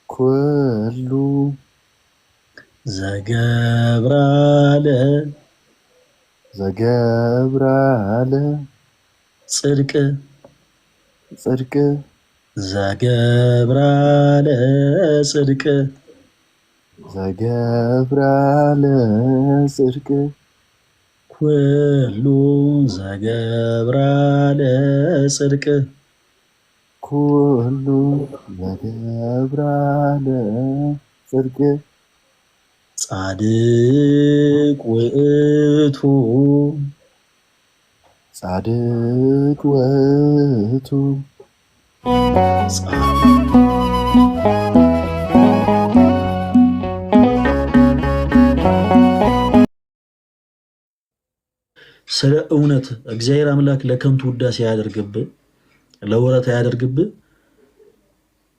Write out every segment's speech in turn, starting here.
ኩሉ ዘገብራለ ጽድቅ ዘገብራለ ጽድቅ ኩሉ ዘገብራለ ጽድቅ ጻድቅ ውእቱ ስለ እውነት እግዚአብሔር አምላክ ለከንቱ ውዳሴ ያደርግብህ፣ ለወረት ያደርግብህ።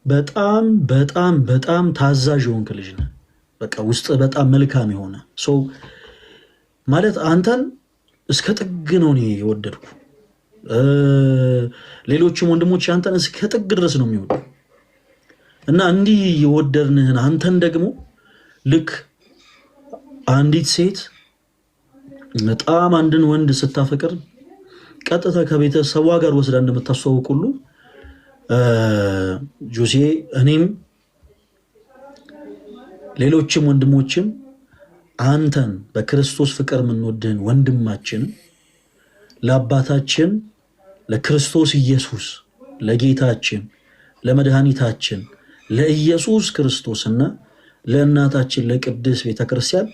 በጣም በጣም በጣም ታዛዥ የሆንክ ልጅ ነህ። በቃ ውስጥ በጣም መልካም የሆነ ሰው ማለት አንተን እስከ ጥግ ነው እኔ የወደድኩ። ሌሎችም ወንድሞች አንተን እስከ ጥግ ድረስ ነው የሚወዱ እና እንዲህ የወደድንህን አንተን ደግሞ ልክ አንዲት ሴት በጣም አንድን ወንድ ስታፈቅር ቀጥታ ከቤተሰቧ ጋር ወስዳ እንደምታስተዋውቅ ሁሉ ጆሴ እኔም ሌሎችም ወንድሞችም አንተን በክርስቶስ ፍቅር የምንወድህን ወንድማችን ለአባታችን ለክርስቶስ ኢየሱስ ለጌታችን ለመድኃኒታችን ለኢየሱስ ክርስቶስና ለእናታችን ለቅድስት ቤተክርስቲያን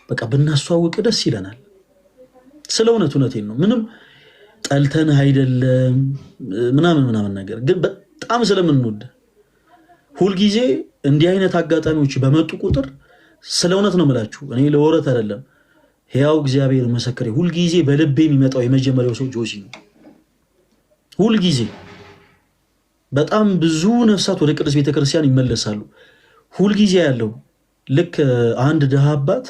በቃ ብናስተዋውቅ ደስ ይለናል። ስለ እውነቴን ነው። ምንም ጠልተንህ አይደለም ምናምን ነገር ግን በጣም ስለምንወድ ሁልጊዜ እንዲህ አይነት አጋጣሚዎች በመጡ ቁጥር ስለ እውነት ነው የምላችሁ፣ እኔ ለወረት አይደለም፣ ሕያው እግዚአብሔር መሰከሬ፣ ሁልጊዜ በልቤ የሚመጣው የመጀመሪያው ሰው ጆሲ ነው። ሁልጊዜ በጣም ብዙ ነፍሳት ወደ ቅድስት ቤተክርስቲያን ይመለሳሉ። ሁልጊዜ ያለው ልክ አንድ ድሃ አባት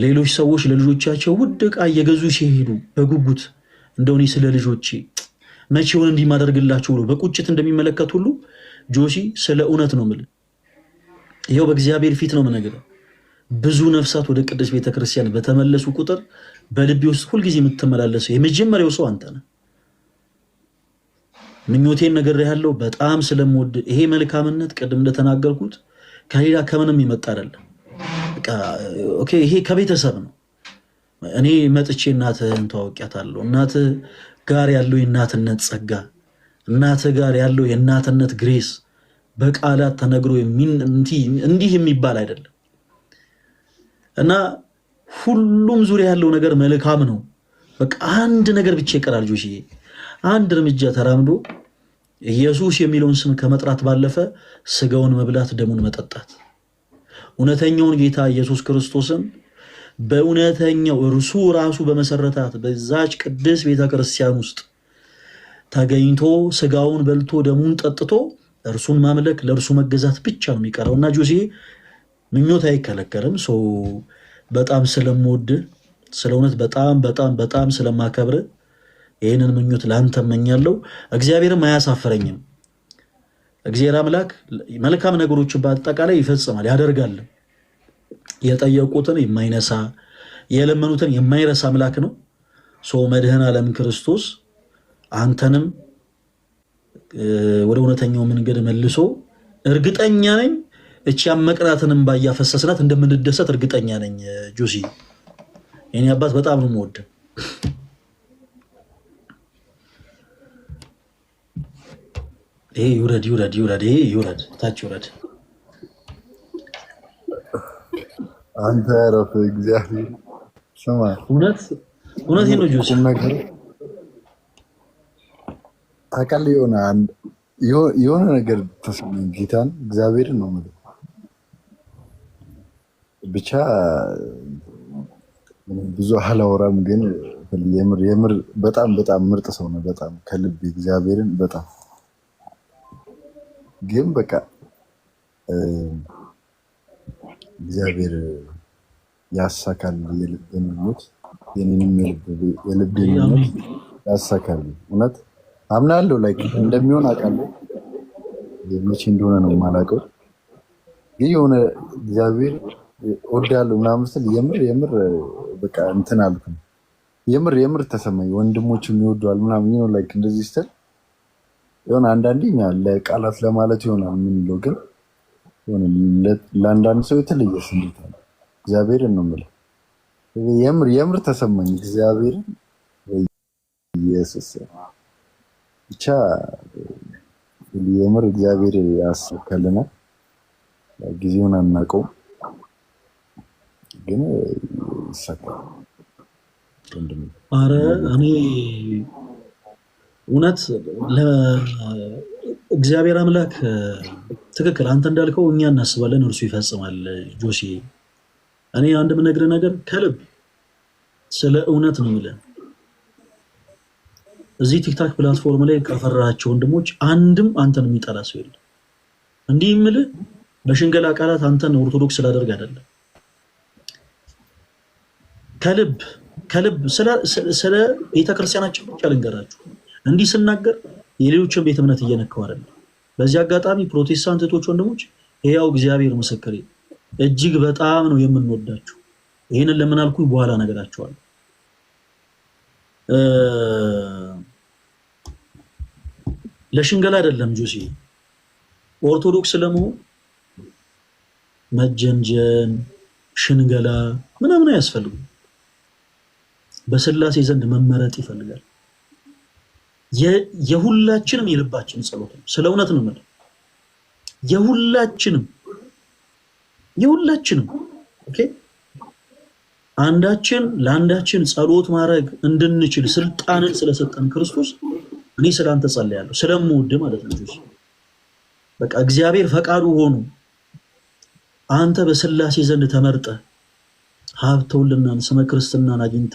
ሌሎች ሰዎች ለልጆቻቸው ውድ ዕቃ እየገዙ ሲሄዱ በጉጉት እንደው እኔ ስለ ልጆቼ መቼውን እንዲህ ማደርግላቸው ብሎ በቁጭት እንደሚመለከት ሁሉ ጆሲ ስለ እውነት ነው የምልህ፣ ይኸው በእግዚአብሔር ፊት ነው የምነግርህ። ብዙ ነፍሳት ወደ ቅድስት ቤተክርስቲያን በተመለሱ ቁጥር በልቤ ውስጥ ሁልጊዜ የምትመላለሰው የመጀመሪያው ሰው አንተ ነህ። ምኞቴን ነግሬሃለሁ። በጣም ስለምወድ ይሄ መልካምነት ቅድም እንደተናገርኩት ከሌላ ከምንም ይመጣ አይደለም። ኦኬ፣ ይሄ ከቤተሰብ ነው። እኔ መጥቼ እናትህን ተዋውቂያታለሁ። እናትህ ጋር ያለው የእናትነት ጸጋ፣ እናትህ ጋር ያለው የእናትነት ግሬስ በቃላት ተነግሮ እንዲህ የሚባል አይደለም እና ሁሉም ዙሪያ ያለው ነገር መልካም ነው። በቃ አንድ ነገር ብቻ ይቀራል ጆሽዬ፣ አንድ እርምጃ ተራምዶ ኢየሱስ የሚለውን ስም ከመጥራት ባለፈ ስጋውን መብላት ደሙን መጠጣት፣ እውነተኛውን ጌታ ኢየሱስ ክርስቶስን በእውነተኛው እርሱ ራሱ በመሰረታት በዛች ቅድስት ቤተክርስቲያን ውስጥ ተገኝቶ ስጋውን በልቶ ደሙን ጠጥቶ እርሱን ማምለክ ለእርሱ መገዛት ብቻ ነው የሚቀረው እና ጆሴ ምኞት አይከለከልም። ሰው በጣም ስለምወድ ስለ እውነት በጣም በጣም በጣም ስለማከብር ይህንን ምኞት ለአንተ እመኛለሁ። እግዚአብሔርም አያሳፍረኝም። እግዚአብሔር አምላክ መልካም ነገሮችን በአጠቃላይ ይፈጽማል ያደርጋል። የጠየቁትን የማይነሳ የለመኑትን የማይረሳ አምላክ ነው። መድኃኔ ዓለም ክርስቶስ አንተንም ወደ እውነተኛው መንገድ መልሶ እርግጠኛ ነኝ እቺ ያመቅራትንም ባያፈሰስናት እንደምንደሰት እርግጠኛ ነኝ። ጆሲ የኔ አባት በጣም ነው የምወድ። ይሄ ይውረድ ታች ይውረድ። አንተ ረፍ እግዚአብሔር ስማ፣ እውነቴን ነው ጆሲ ታውቃለህ፣ የሆነ ነገር ተሰማኝ። ጌታን እግዚአብሔርን ነው የምልህ። ብቻ ብዙ አላወራም፣ ግን የምር በጣም በጣም ምርጥ ሰው ነው። በጣም ከልብ እግዚአብሔርን በጣም ግን በቃ እግዚአብሔር ያሳካል የልብን ምኞት፣ የኔንም የልብን ምኞት ያሳካል። እውነት አምናለሁ ላይክ እንደሚሆን አውቃለሁ። መቼ እንደሆነ ነው የማላውቀው፣ ግን የሆነ እግዚአብሔር እወዳለሁ ምናምን ስል የምር በቃ እንትን አልኩኝ። የምር ተሰማኝ። ወንድሞችም ይወደዋል ምናምን ነው ላይክ እንደዚህ ስትል የሆነ አንዳንዴ ለቃላት ለማለት ይሆናል የምንለው፣ ግን ለአንዳንድ ሰው የተለየ ስሜት አለ። እግዚአብሔርን ነው የምልህ። የምር ተሰማኝ። እግዚአብሔርን ኢየሱስ ብቻ የምር እግዚአብሔር ያሳካልናል። ጊዜውን አናውቀውም፣ ግን ይሳካል። አረ እኔ እውነት ለእግዚአብሔር አምላክ ትክክል አንተ እንዳልከው እኛ እናስባለን፣ እርሱ ይፈጽማል። ጆሲ እኔ አንድ የምነግርህ ነገር ከልብ ስለ እውነት ነው የምልህ። እዚህ ቲክታክ ፕላትፎርም ላይ ካፈራቸው ወንድሞች አንድም አንተን የሚጠላ ሰው የለም። እንዲህ የምልህ በሽንገላ ቃላት አንተን ኦርቶዶክስ ስላደርግ አይደለም። ከልብ ስለ ቤተክርስቲያናችን ብቻ ልንገራችሁ። እንዲህ ስናገር የሌሎችን ቤተ እምነት እየነካው አይደለም። በዚህ አጋጣሚ ፕሮቴስታንት እህቶች ወንድሞች፣ ያው እግዚአብሔር ምስክሬ እጅግ በጣም ነው የምንወዳችሁ። ይህንን ለምን አልኩኝ በኋላ ነገራችኋለሁ። ለሽንገላ አይደለም ጆሲ፣ ኦርቶዶክስ ለመሆን መጀንጀን ሽንገላ ምናምን አያስፈልግም። በስላሴ ዘንድ መመረጥ ይፈልጋል። የሁላችንም የልባችን ጸሎት ነው። ስለ እውነት ነው ማለት የሁላችንም ኦኬ። አንዳችን ለአንዳችን ጸሎት ማድረግ እንድንችል ስልጣንን ስለሰጠን ክርስቶስ እኔ ስላንተ ጸልያለሁ፣ ስለምወድ ማለት ነው። በቃ እግዚአብሔር ፈቃዱ ሆኖ አንተ በስላሴ ዘንድ ተመርጠ ሀብተውልናን ስመ ክርስትናን አግኝተ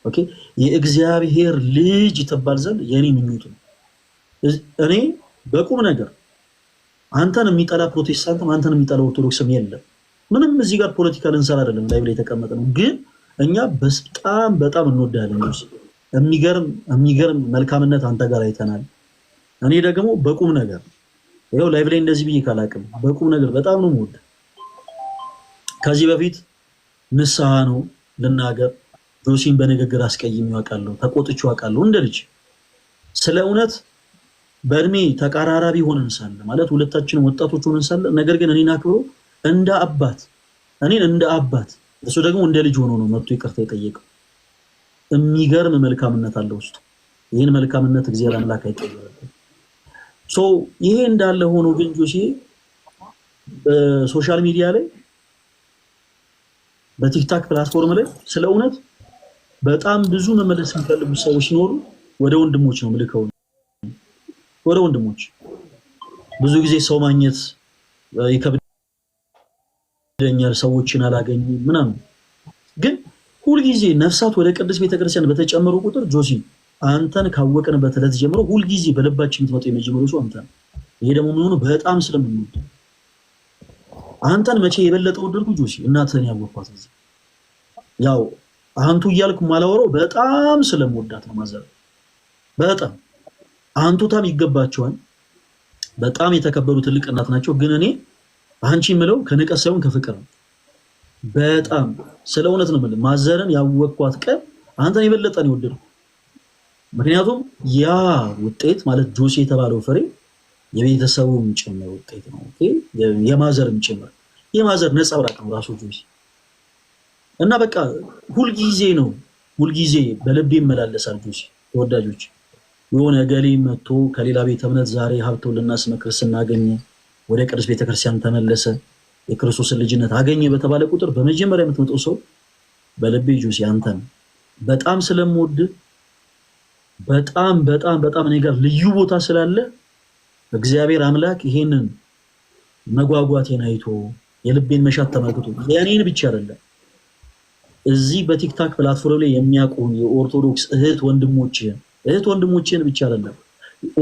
ኦኬ የእግዚአብሔር ልጅ ተባል ዘንድ የኔ ምኞት ነው። እኔ በቁም ነገር አንተን የሚጠላ ፕሮቴስታንትም አንተን የሚጠላ ኦርቶዶክስም የለም። ምንም እዚህ ጋር ፖለቲካ ልንሰራ አይደለም፣ ላይ ላይ የተቀመጠ ነው። ግን እኛ በጣም እንወዳለን። የሚገርም መልካምነት አንተ ጋር አይተናል። እኔ ደግሞ በቁም ነገር ይኸው ላይቭ ላይ እንደዚህ ብዬ ካላቅም በቁም ነገር በጣም ነው የምወድ። ከዚህ በፊት ንስሐ ነው ልናገር፣ ጆሲን በንግግር አስቀይሜው አውቃለሁ፣ ተቆጥቼው አውቃለሁ እንደ ልጅ። ስለ እውነት በእድሜ ተቀራራቢ ሆነን ሳለ ማለት ሁለታችንም ወጣቶች ሆነን ሳለ ነገር ግን እኔን አክብሮ እንደ አባት እሱ ደግሞ እንደ ልጅ ሆኖ ነው መጥቶ ይቅርታ የጠየቀው። የሚገርም መልካምነት አለው ውስጥ። ይህን መልካምነት እግዚአብሔር አምላክ አይቀበልም። ይሄ እንዳለ ሆኖ ግን ጆሲ በሶሻል ሚዲያ ላይ በቲክታክ ፕላትፎርም ላይ ስለ እውነት በጣም ብዙ መመለስ የሚፈልጉ ሰዎች ሲኖሩ ወደ ወንድሞች ነው ምልከው። ወደ ወንድሞች ብዙ ጊዜ ሰው ማግኘት ይከብደኛል፣ ሰዎችን አላገኝም ምናምን። ግን ሁልጊዜ ነፍሳት ወደ ቅድስት ቤተክርስቲያን በተጨመሩ ቁጥር ጆሲ አንተን ካወቅንበት ዕለት ጀምሮ ሁልጊዜ በልባችን የምትመጣው የመጀመሪያው ሰው አንተ ነው። ይሄ ደግሞ የሚሆነው በጣም ስለምንወድ አንተን መቼ የበለጠ ወደድኩ ጆሲ እናትህን ያወቅኳት እዚህ ያው አንቱ እያልኩ ማላወራው በጣም ስለምወዳት ነው። ማዘር በጣም አንቱታም ይገባቸዋል። በጣም የተከበሩ ትልቅ እናት ናቸው። ግን እኔ አንቺ የምለው ከንቀት ሳይሆን ከፍቅር ነው። በጣም ስለ እውነት ነው የምልህ። ማዘርን ያወቅኳት ቀን አንተን የበለጠ ነው የወደድኩ። ምክንያቱም ያ ውጤት ማለት ጆሲ የተባለው ፍሬ የቤተሰቡም ጭምር ውጤት ነው። ኦኬ የማዘርም ጭምር የማዘር ነጸብራቅ ነው ራሱ ጆሲ። እና በቃ ሁልጊዜ በልቤ ይመላለሳል ጆሲ። ተወዳጆች የሆነ ገሌ መጥቶ ከሌላ ቤተ እምነት ዛሬ ሀብተውልና ስመ ክርስትና አገኘ፣ ወደ ቅዱስ ቤተክርስቲያን ተመለሰ፣ የክርስቶስን ልጅነት አገኘ በተባለ ቁጥር በመጀመሪያ የምትመጣው ሰው በልቤ ጆሲ አንተ ነው። በጣም ስለምወድ በጣም እኔ ጋር ልዩ ቦታ ስላለ እግዚአብሔር አምላክ ይሄንን መጓጓቴን አይቶ የልቤን መሻት ተመልክቶ የኔን ብቻ አይደለም እዚህ በቲክታክ ፕላትፎርም ላይ የሚያውቁን የኦርቶዶክስ እህት ወንድሞችህን ብቻ አይደለም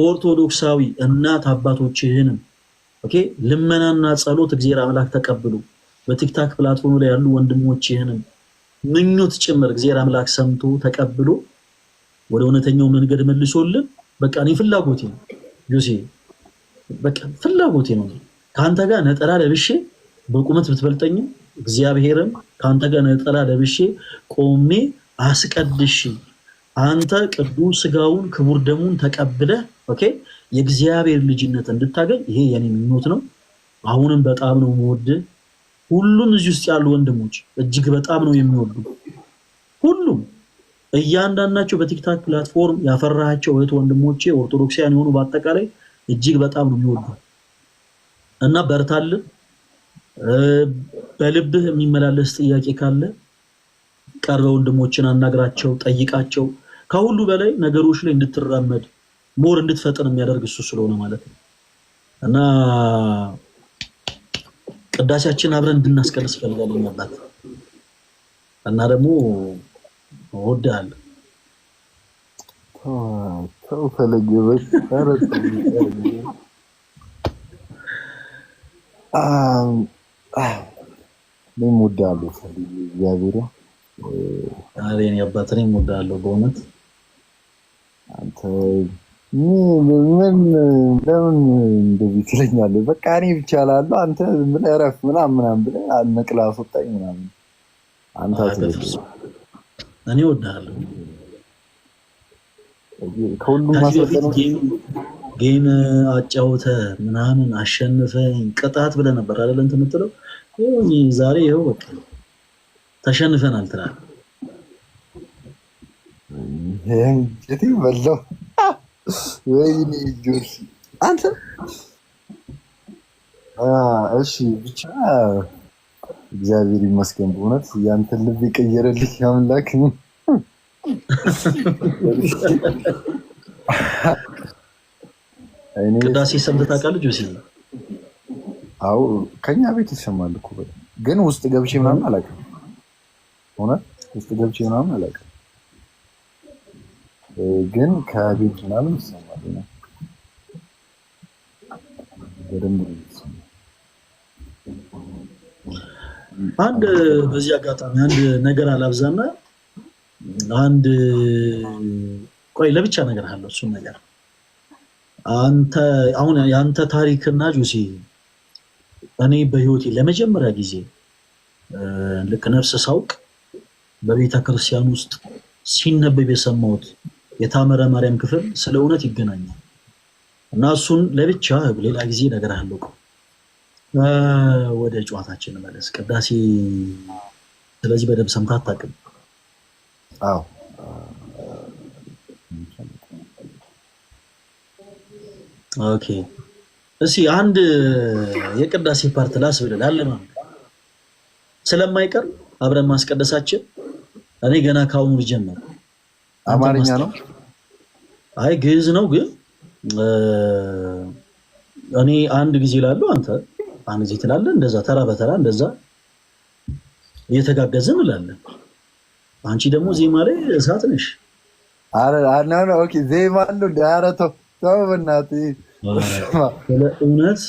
ኦርቶዶክሳዊ እናት አባቶችህንም ኦኬ ልመናና ጸሎት እግዚአብሔር አምላክ ተቀብሎ በቲክታክ ፕላትፎርም ላይ ያሉ ወንድሞችህንም ምኞት ጭምር እግዚአብሔር አምላክ ሰምቶ ተቀብሎ ወደ እውነተኛው መንገድ መልሶልን በቃ እኔ ፍላጎቴ ነው ጆሲ፣ በቃ ፍላጎቴ ነው ከአንተ ጋር ነጠላ ለብሼ በቁመት ብትበልጠኝም እግዚአብሔርን ከአንተ ጋር ነጠላ ለብሼ ቆሜ አስቀድሽ አንተ ቅዱስ ስጋውን ክቡር ደሙን ተቀብለህ ኦኬ የእግዚአብሔር ልጅነት እንድታገኝ ይሄ የኔ ምኞት ነው። አሁንም በጣም ነው የምወድህ። ሁሉም እዚህ ውስጥ ያሉ ወንድሞች እጅግ በጣም ነው የሚወዱ። ሁሉም እያንዳንዳቸው በቲክታክ ፕላትፎርም ያፈራሃቸው እህት ወንድሞቼ ኦርቶዶክሳውያን የሆኑ በአጠቃላይ እጅግ በጣም ነው የሚወዱ እና በርታልን። በልብህ የሚመላለስ ጥያቄ ካለ ቀርበ ወንድሞችን አናግራቸው፣ ጠይቃቸው። ከሁሉ በላይ ነገሮች ላይ እንድትራመድ ሞር እንድትፈጥን የሚያደርግ እሱ ስለሆነ ማለት ነው እና ቅዳሴያችን አብረን እንድናስቀድስ ፈልጋለሁ አባት እና ደግሞ እወድሃለሁ። ተው ፈለገበሽ እኔም እወድሃለሁ እግዚአብሔር እኔ አባት እኔም እወድሃለሁ በእውነት አንተ ምን ለምን እንደዚህ ትለኛለህ? በቃ እኔ ብቻ እላለሁ አንተ ምን እረፍ ምናምን ብለህ ነቅላ አስወጣኝ ምናምን አንተ እኔ እወድሃለሁ። ከሁሉም ማስወጣት ጌም አጫውተህ ምናምን አሸንፈኝ ቅጣት ብለህ ነበር አይደል እንትን የምትለው ዛሬ ይኸው በቃ ተሸንፈናል ትላለህ። እንዴት በለው ወይኔ ጆርሲ አንተ እሺ ብቻ እግዚአብሔር ይመስገን በእውነት ያንተን ልብ የቀየረልኝ አምላክ ቅዳሴ ሰምተህ ታውቃለህ ጆሲ? አዎ ከኛ ቤት ይሰማል እኮ ግን ውስጥ ገብቼ ምናምን አላውቅም። እውነት ውስጥ ገብቼ ምናምን አላውቅም ግን ከቤት ምናምን ይሰማል ነው በደንብ ይሰማል። አንድ በዚህ አጋጣሚ አንድ ነገር አላብዛና አንድ ቆይ ለብቻ ነገር አለው እሱ ነገር አንተ አሁን ያንተ ታሪክና ጆሲ እኔ በህይወቴ ለመጀመሪያ ጊዜ ልክ ነፍስ ሳውቅ በቤተ ክርስቲያን ውስጥ ሲነበብ የሰማሁት የታመረ ማርያም ክፍል ስለ እውነት ይገናኛል እና እሱን ለብቻ ሌላ ጊዜ ነገር አለው። ወደ ጨዋታችን መለስ ቅዳሴ ስለዚህ በደንብ ሰምተህ አታውቅም? አዎ ኦኬ እሺ አንድ የቅዳሴ ፓርት ላስብልህ አለማም ስለማይቀር አብረን ማስቀደሳችን እኔ ገና ካሁኑ ልጀምር። አማርኛ ነው? አይ ግዕዝ ነው ግን እኔ አንድ ጊዜ እላለሁ አንተ አንድ ጊዜ ትላለህ እንደዛ ተራ በተራ እንደዛ እየተጋገዝን እንላለን። አንቺ ደግሞ ዜማ ላይ እሳት ነሽ። አረ ኦኬ ዜማ አለው ዳራቶ ተው በእናትህ እውነት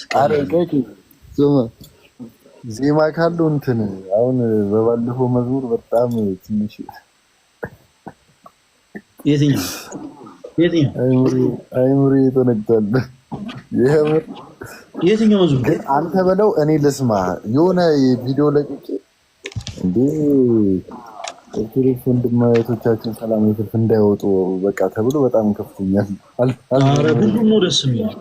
ዜማ ካለው እንትን አሁን በባለፈው መዝሙር በጣም ትንሽ የትኛው አይሙሪ ተነግቷል። የትኛው መዝሙር ግን አንተ በለው እኔ ልስማ የሆነ ቪዲዮ ለቅቄ እንዴ ኦርቶዶክስ ወንድማቶቻችን ሰላም ይፈልፍ እንዳይወጡ በቃ ተብሎ በጣም ከፍቶኛል። አረ ሁሉም ነው ደስ የሚለው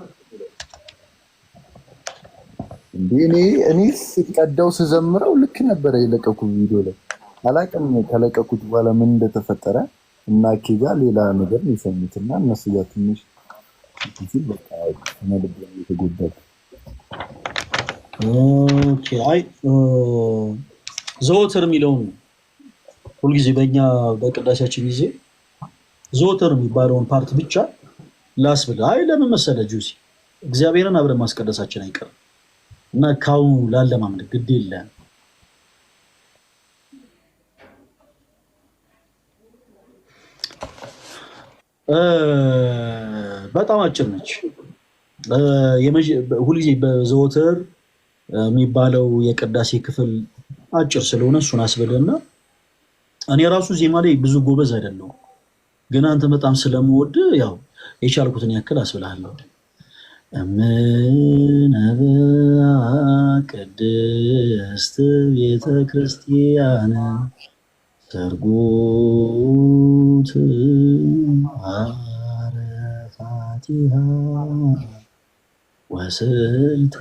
እንዴ እኔ ስቀዳው ስዘምረው ልክ ነበር የለቀኩት ቪዲዮ ላይ አላውቅም። ከለቀኩት በኋላ ምን እንደተፈጠረ እና ኪጋ ሌላ ነገር ነው የሰሙትና እነሱ ጋር ትንሽ ሲል በቃ ተመልሶ የተጎዳው። ኦኬ አይ ዘወትር የሚለውን ሁልጊዜ በእኛ በቅዳሴያችን ጊዜ ዘወትር የሚባለውን ፓርት ብቻ ላስብል። አይ ለምን መሰለህ ጁሲ እግዚአብሔርን አብረን ማስቀደሳችን አይቀርም እና ካው ላለማምለክ ግድ የለም። በጣም አጭር ነች። ሁልጊዜ በዘወትር የሚባለው የቅዳሴ ክፍል አጭር ስለሆነ እሱን አስብልና እኔ ራሱ ዜማ ላይ ብዙ ጎበዝ አይደለሁም፣ ግን አንተ በጣም ስለምወድ ያው የቻልኩትን ያክል አስብልሃለሁ። እምነበ ቅድስት ቤተ ክርስቲያን ሰርጉት አረፋቲሃ ወስልት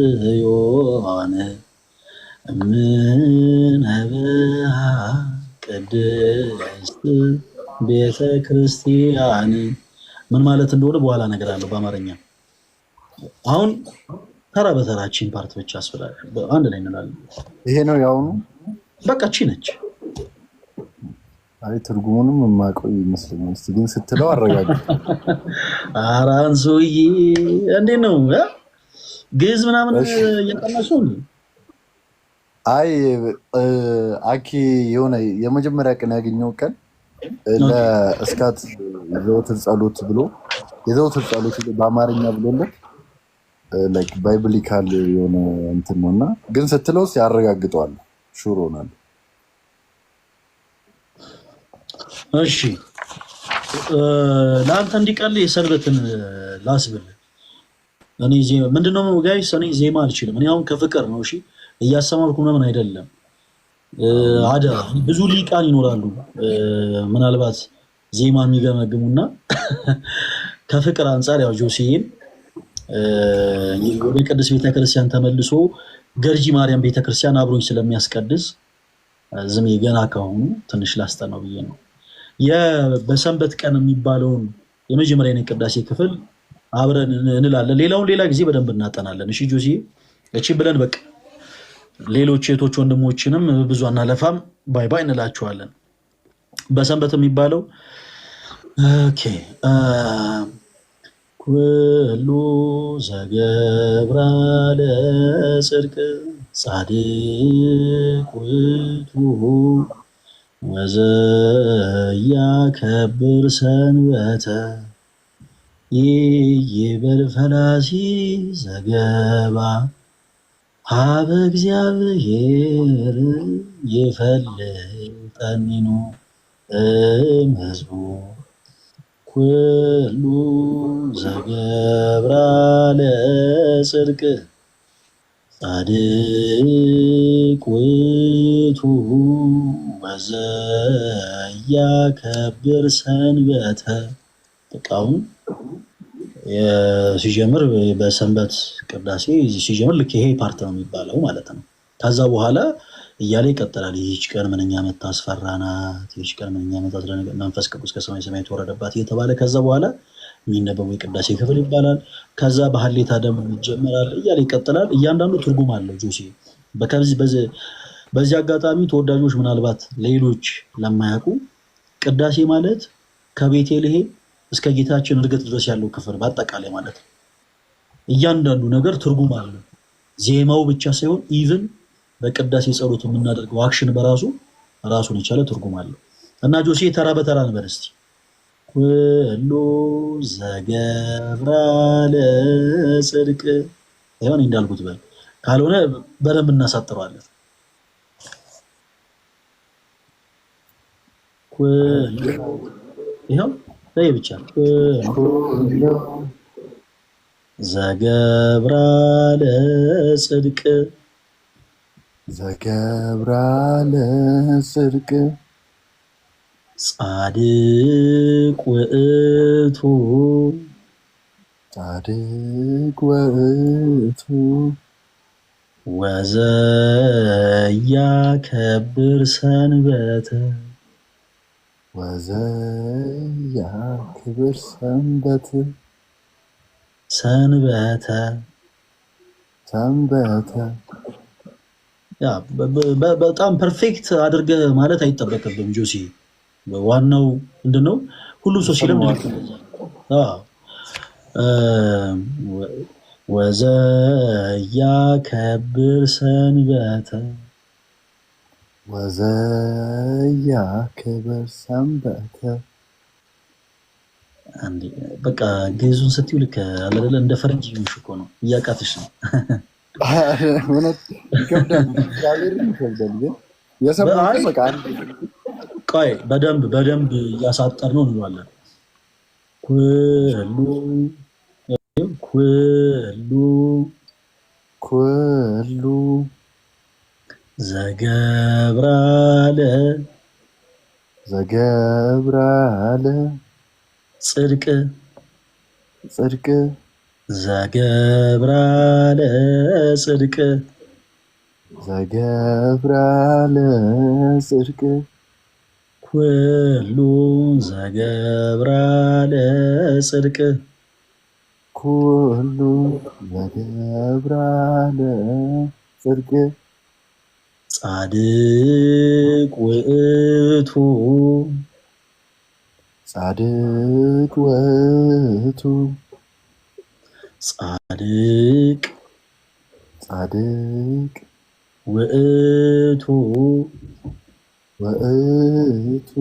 በንቆጳዝዮን እምነበ ቅድስት ቤተ ክርስቲያን ምን ማለት እንደሆነ በኋላ ነገር አለው በአማርኛ። አሁን ተራ በተራችን ፓርት ብቻ አስፈላጊ አንድ ላይ እንላለን። ይሄ ነው ያውኑ በቃ እቺ ነች። አይ ትርጉሙንም የማውቀው ይመስለኛል። እስቲ ግን ስትለው አረጋግጥ። አራን ሰውዬ እንዴት ነው ግዕዝ ምናምን እያጠናሽ ነው? አይ አኪ የሆነ የመጀመሪያ ቀን ያገኘው ቀን ለእስካት የዘወትር ጸሎት ብሎ የዘወትር ጸሎት በአማርኛ ብሎለት ላይክ ባይብሊካል የሆነ እንትን ነውና ግን ስትለውስ ያረጋግጠዋል። ሹር ሆናል። እሺ ለአንተ እንዲቀል የሰንበትን ላስብል። እኔ ምንድነው ጋይስ፣ እኔ ዜማ አልችልም። እኔ አሁን ከፍቅር ነው እሺ እያሰማርኩ ምናምን አይደለም። አደራ ብዙ ሊቃን ይኖራሉ ምናልባት ዜማ የሚገመግሙና ከፍቅር አንጻር ያው ጆሲን ወደ ቅዱስ ቤተክርስቲያን ተመልሶ ገርጂ ማርያም ቤተክርስቲያን አብሮኝ ስለሚያስቀድስ ዝም ገና ከሆኑ ትንሽ ላስጠናው ብዬ ነው። በሰንበት ቀን የሚባለውን የመጀመሪያ ቅዳሴ ክፍል አብረን እንላለን። ሌላውን ሌላ ጊዜ በደንብ እናጠናለን። እሺ ጆሲ እቺ ብለን በቃ ሌሎች እህቶች ወንድሞችንም ብዙ አናለፋም፣ ባይ ባይ እንላችኋለን። በሰንበት የሚባለው ኦኬ ኩሉ ዘገብራ ለጽድቅ ጻድቅ ውእቱ ወዘያከብር ሰንበተ ይበል ፈላሲ ዘገባ ሀበ እግዚአብሔር ይፈልጠኒኑ እምሕዝቡ ኩሉ ዘገብራ ለጽድቅ ጻድቅ ውእቱ ወዘያከብር ሰንበተ። ጥቃውን ሲጀምር በሰንበት ቅዳሴ ሲጀምር ልክ ይሄ ፓርት ነው የሚባለው ማለት ነው። ከዛ በኋላ እያለ ይቀጥላል። ይህች ቀን ምንኛ የምታስፈራናት፣ ይህች ቀን ምንኛ የምታስደነግጥ፣ መንፈስ ቅዱስ ከሰማይ ሰማይ የተወረደባት እየተባለ ከዛ በኋላ የሚነበበው የቅዳሴ ክፍል ይባላል። ከዛ በሀሌታ ደም ይጀመራል እያለ ይቀጥላል። እያንዳንዱ ትርጉም አለው ጆሴ። በዚህ አጋጣሚ ተወዳጆች ምናልባት ሌሎች ለማያውቁ ቅዳሴ ማለት ከቤተልሔም እስከ ጌታችን እርገት ድረስ ያለው ክፍል በአጠቃላይ ማለት ነው። እያንዳንዱ ነገር ትርጉም አለው። ዜማው ብቻ ሳይሆን ኢቭን በቅዳሴ ጸሎት የምናደርገው አክሽን በራሱ ራሱን የቻለ ትርጉም አለው እና ጆሴ ተራ በተራ ነበር። እስቲ ኩሉ ዘገብራ ለጽድቅ ይሁን እንዳልኩት በል፣ ካልሆነ በደንብ እናሳጥረዋለን። ይኸው ላይ ብቻ ዘገብራ ለጽድቅ ዘገብራ ለጽድቅ ጻድቅ ውእቱ ጻድቅ ውእቱ ወዘያከብር ሰንበተ ወዘያከብር ሰንበተ ሰንበተ ሰንበተ። ያ በጣም ፐርፌክት አድርገህ ማለት አይጠበቅብም ጆሲ። ዋናው ምንድነው ሁሉም ሰው ሲለምድ ወዘያከብር ሰንበተ ወዘያከብር ሰንበተ። በቃ ግዕዙን ስትይው ልክ አለ አይደለ እንደ ፈረንጅ ይሁንሽ እኮ ነው፣ እያቃተሽ ነው። ይከብዳል፣ ግን የሰማሁት በቃ ቆይ በደንብ እያሳጠር ነው እንለዋለን። ኩሉ ኩሉ ኩሉ ዘገብራለ ዘገብራለ ጽድቅ ጽድቅ ዘገብራለ ጽድቅ ዘገብራለ ጽድቅ ኩሉ ዘገብራለ ጽድቅ ኩሉ ዘገብራለ ጽድቅ ጻድቅ ውእቱ ጻድቅ ውእቱ ጻድቅ ጻድቅ ውእቱ ውእቱ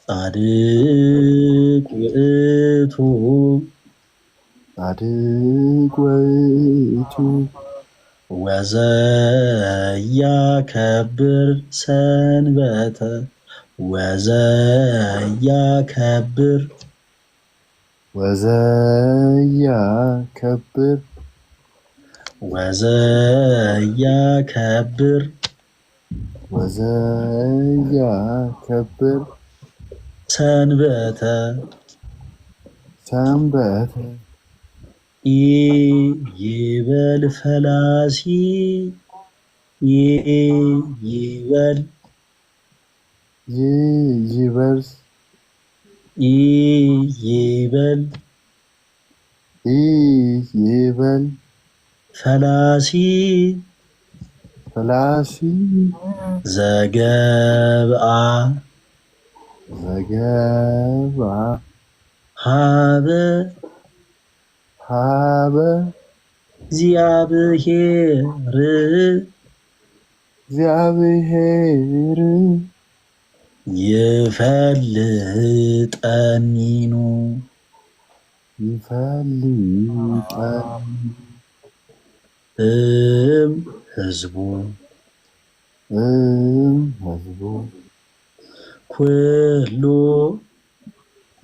ጻድቅ ውእቱ ጻድቅ ውእቱ ወዘያከብር ሰንበተ ወዘያከብር ወዘያከብር ወዘያከብር ወዘያከብር ሰንበተ ሰንበተ ይበል ፈላሲ ይበል ይበል ይበል ይበል ፈላሲ ፈላሲ ዘገብአ ዘገብአ ሀበ ሀበ እግዚአብሔር እግዚአብሔር ይፈልጠኒኑ ይፈልጠን ህዝቡ ህዝቡ ኩሉ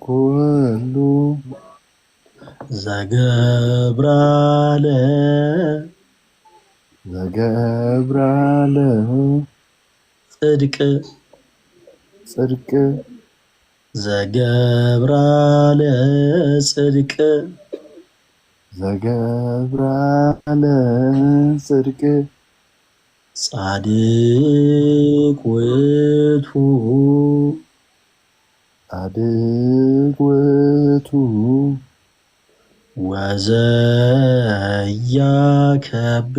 ኩሉ ዘገብራለ ዘገብራለ ጽድቅ ጽድቅ ዘገብራለ ጽድቅ ዘገብራለ ጽድቅ ጻድቅ ውእቱ ጻድቅ ውእቱ ወዘያከብር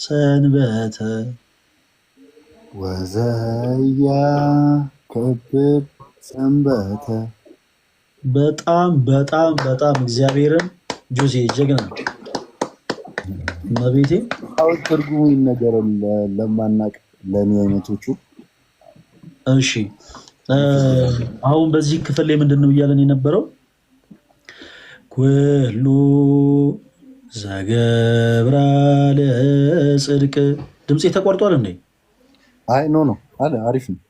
ሰንበተ ወዘያከብር ሰንበተ። በጣም በጣም በጣም እግዚአብሔርን ጆሴ ጀግና መቤቴ አሁን ትርጉሙ ይነገረን ለማናቅ ለእኔ አይነቶቹ። እሺ አሁን በዚህ ክፍል ላይ ምንድን ነው እያለን የነበረው? ኩሉ ዘገብራለ ጽድቅ። ድምፄ ተቋርጧል እንዴ? አይ ኖ ነው አለ። አሪፍ ነው።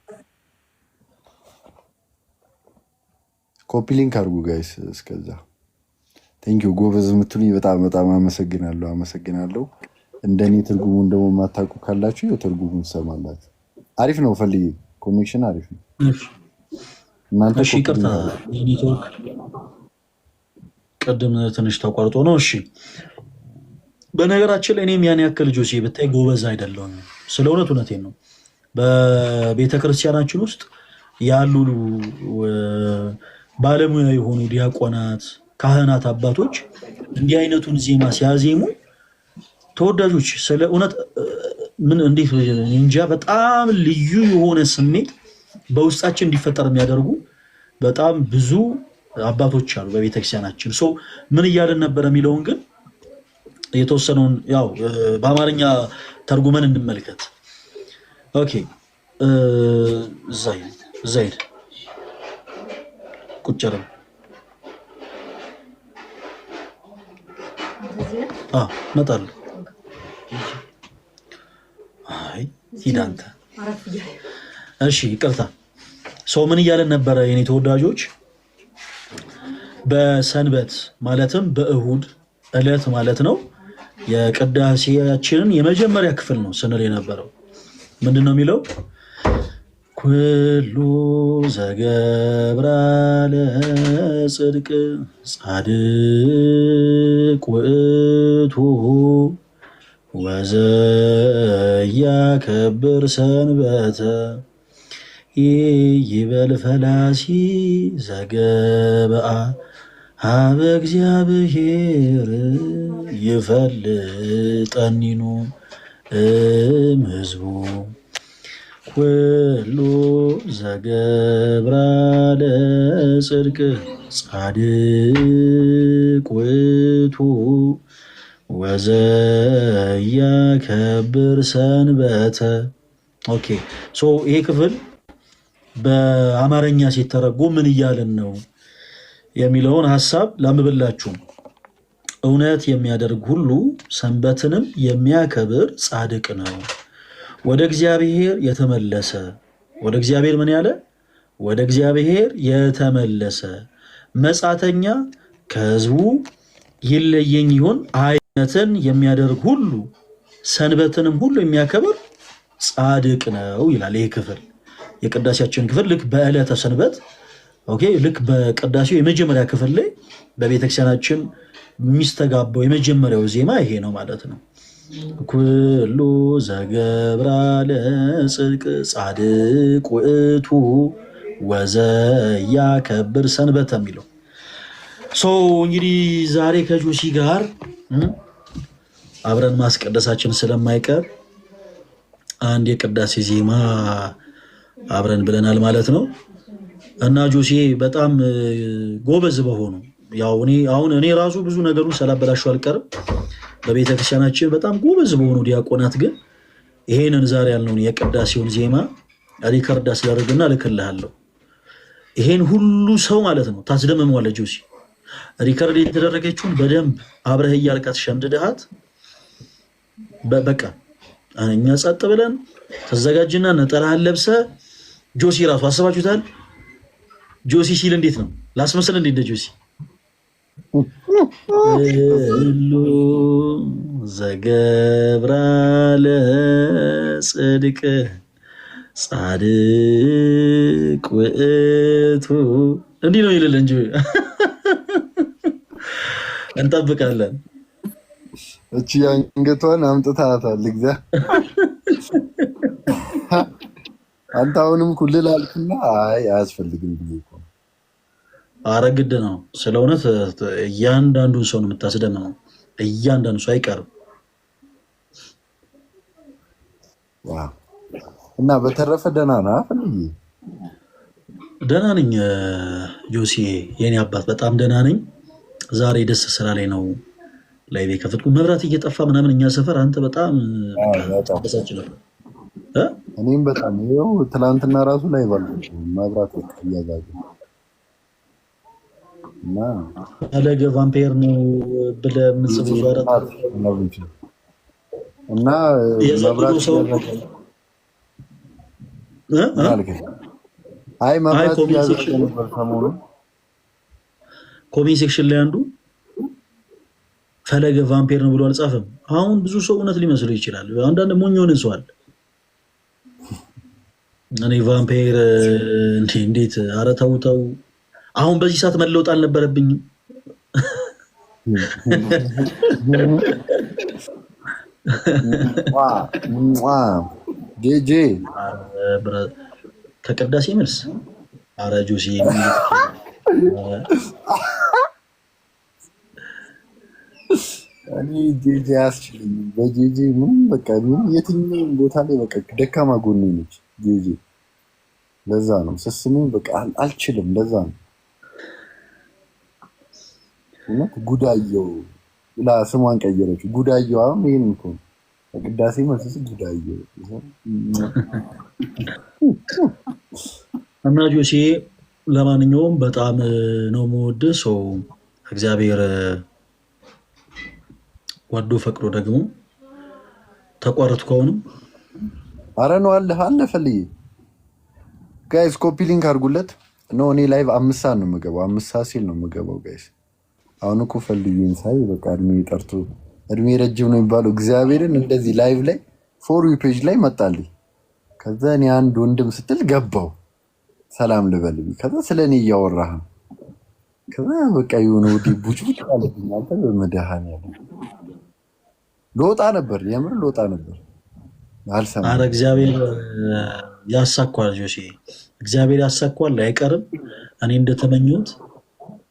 ኮፒ ሊንክ አድርጉ ጋይስ። እስከዛ ቴንኪው ጎበዝ የምትሉኝ በጣም በጣም አመሰግናለሁ። እንደኔ ትርጉሙን ደግሞ የማታውቁ ካላችሁ የትርጉሙን ትሰማላችሁ። አሪፍ ነው። ፈልዬ ኮኔክሽን አሪፍ ነው። እናንተ እሺ ይቅርታ ኔትወርክ ቅድም ትንሽ ተቋርጦ ነው። እሺ በነገራችን ላይ እኔም ያን ያክል ጆሴ ብታይ ጎበዝ አይደለሁም። ስለ እውነቴን ነው። በቤተ ክርስቲያናችን ውስጥ ያሉ ባለሙያ የሆኑ ዲያቆናት፣ ካህናት፣ አባቶች እንዲህ አይነቱን ዜማ ሲያዜሙ ተወዳጆች ስለ እውነት ምን እንዴት እንጃ በጣም ልዩ የሆነ ስሜት በውስጣችን እንዲፈጠር የሚያደርጉ በጣም ብዙ አባቶች አሉ በቤተክርስቲያናችን። ሶ ምን እያልን ነበረ የሚለውን ግን የተወሰነውን ያው በአማርኛ ተርጉመን እንመልከት። ኦኬ እዛ ሄድ ቁጭ ነው። እመጣለሁ። አይ ሂድ አንተ። እሺ ይቅርታ። ሰው ምን እያለን ነበረ የኔ ተወዳጆች? በሰንበት ማለትም በእሁድ ዕለት ማለት ነው የቅዳሴያችንን የመጀመሪያ ክፍል ነው ስንል የነበረው። ምንድን ነው የሚለው? ኩሉ ዘገብራ ለጽድቅ ጻድቅ ውእቱ ወዘያከብር ሰንበተ ይበል ፈላሲ ዘገብአ ሀበ እግዚአብሔር ይፈልጠኒኑ እምሕዝቡ ኩሉ ዘገብራ ለጽድቅ ጻድቅ ውእቱ ወዘያከብር ሰንበተ። ኦኬ ሶ ይሄ ክፍል በአማርኛ ሲተረጎም ምን እያልን ነው የሚለውን ሀሳብ ላምብላችሁ። እውነት የሚያደርግ ሁሉ ሰንበትንም የሚያከብር ጻድቅ ነው። ወደ እግዚአብሔር የተመለሰ ወደ እግዚአብሔር ምን ያለ? ወደ እግዚአብሔር የተመለሰ መጻተኛ ከሕዝቡ ይለየኝ ይሆን አይነትን የሚያደርግ ሁሉ ሰንበትንም ሁሉ የሚያከብር ጻድቅ ነው ይላል። ይህ ክፍል የቅዳሴያችን ክፍል ልክ በዕለተ ሰንበት ኦኬ፣ ልክ በቅዳሴው የመጀመሪያ ክፍል ላይ በቤተክርስቲያናችን የሚስተጋባው የመጀመሪያው ዜማ ይሄ ነው ማለት ነው። ኩሉ ዘገብራ ለጽድቅ ጻድቅ ውእቱ ወዘያከብር ሰንበተ የሚለው እንግዲህ ዛሬ ከጆሲ ጋር አብረን ማስቀደሳችን ስለማይቀር አንድ የቅዳሴ ዜማ አብረን ብለናል ማለት ነው። እና ጆሲ በጣም ጎበዝ በሆኑ ያው እኔ ራሱ ብዙ ነገሩን ሰላበላሽው አልቀርም። በቤተክርስቲያናችን በጣም ጎበዝ በሆኑ ዲያቆናት ግን ይሄንን ዛሬ ያልነውን የቅዳሴውን ዜማ ሪከርድ አስደርግና ልክልሃለሁ። ይሄን ሁሉ ሰው ማለት ነው ታስደምመዋለህ ጆሲ። ሪከርድ የተደረገችውን በደንብ አብረህ እያልካት ሸምድድሃት በቃ እኛ ጸጥ ብለን ተዘጋጅና ነጠላህን ለብሰህ ጆሲ ራሱ አስባችሁታል? ጆሲ ሲል እንዴት ነው ላስመስል? እንዴት ጆሲ ሁሉ ዘገብራ ለጽድቅ ጻድቅ ውእቱ እንዲህ ነው ይልል እንጂ እንጠብቃለን። እቺ አንገቷን አምጥታታል አንተ አሁንም ኩልል አልክና አይ አያስፈልግም ብዬ እኮ ኧረ ግድ ነው። ስለ እውነት እያንዳንዱን ሰው ነው የምታስደምመው። እያንዳንዱ ሰው አይቀርም። እና በተረፈ ደህና ነህ? ደህና ነኝ ጆሲ፣ የኔ አባት በጣም ደህና ነኝ። ዛሬ ደስ ስላለኝ ነው ላይቭ የከፈትኩት። መብራት እየጠፋ ምናምን እኛ ሰፈር አንተ በጣም ተበሳጭ ነበር። እኔም በጣም ይኸው ትላንትና ራሱ ላይ መብራት እያዛገ እና ፈለገ ቫምፒር ነው ብለህ የምትጽፉ እና መብራት አይ መብራት እያዛገ ነበር ሰሞኑን። ኮሜንት ሴክሽን ላይ አንዱ ፈለገ ቫምፒር ነው ብሎ አልጻፈም። አሁን ብዙ ሰው እውነት ሊመስለው ይችላል። አንዳንድ ሞኝ የሆነ ሰው አለ። እኔ ቫምፒር እንዴት? ኧረ ተው ተው። አሁን በዚህ ሰዓት መለወጥ አልነበረብኝም። ጄጄ ከቅዳሴ መልስ ኧረ ጆሲ እኔ ጄጄ አያስችለኝም። በጄጄ ምንም በቃ የትኛውም ቦታ ላይ በቃ ደካማ ጎኔ ነች ጄጄ። ለዛ ነው ስስሙን በቃ አልችልም። ለዛ ነው እውነት ጉዳየው ብላ ስሟን ቀየረችው። ጉዳየው አሁን ይሄን እኮ በቅዳሴ መልስ ጉዳየው እና ጆሲ ለማንኛውም በጣም ነው የምወድህ ሰው እግዚአብሔር ወዶ ፈቅዶ ደግሞ ተቋረጥኩ። አሁንም ኧረ ነው አለ ፈልዬ ጋይስ ኮፒ ሊንክ አድርጉለት። ኖ እኔ ላይቭ 5 ሰዓት ነው የምገባው። 5 ሰዓት ሲል ነው የምገባው ጋይስ። አሁን እኮ ፈልጊኝ ሳይ በቃ እድሜ ጠርቶ እድሜ ረጅም ነው የሚባለው እግዚአብሔርን እንደዚህ ላይቭ ላይ ፎር ዩ ፔጅ ላይ መጣልኝ። ከዛ እኔ አንድ ወንድም ስትል ገባው ሰላም ልበልኝ። ከዛ ስለኔ እያወራህ ነው። ከዛ በቃ የሆነ ወዲ ቡጭቡጭ አለብኝ። አንተ በመድኃኒዓለም ልወጣ ነበር፣ የምር ልወጣ ነበር። አልሰማም። አረ እግዚአብሔር ያሳኳል ጆሲ፣ እግዚአብሔር ያሳኳል፣ አይቀርም። እኔ እንደተመኘሁት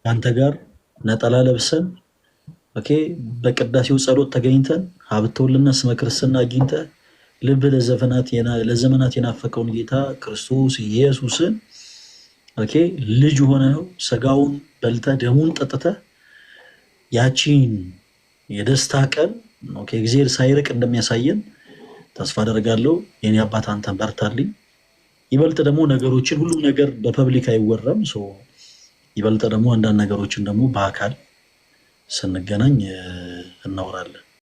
አንተ ጋር ነጠላ ለብሰን ኦኬ፣ በቅዳሴው ጸሎት ተገኝተን ሀብተውልና ስመ ክርስትና አግኝተ ልብ ለዘመናት የናፈቀውን ጌታ ክርስቶስ ኢየሱስን ኦኬ ልጅ ሆነው ስጋውን በልተ ደሙን ጠጥተ ያቺን የደስታ ቀን ኦኬ እግዚአብሔር ሳይርቅ እንደሚያሳየን ተስፋ አደርጋለሁ። የኔ አባት አንተን በርታልኝ። ይበልጥ ደግሞ ነገሮችን ሁሉም ነገር በፐብሊክ አይወራም። ይበልጥ ደግሞ አንዳንድ ነገሮችን ደግሞ በአካል ስንገናኝ እናወራለን።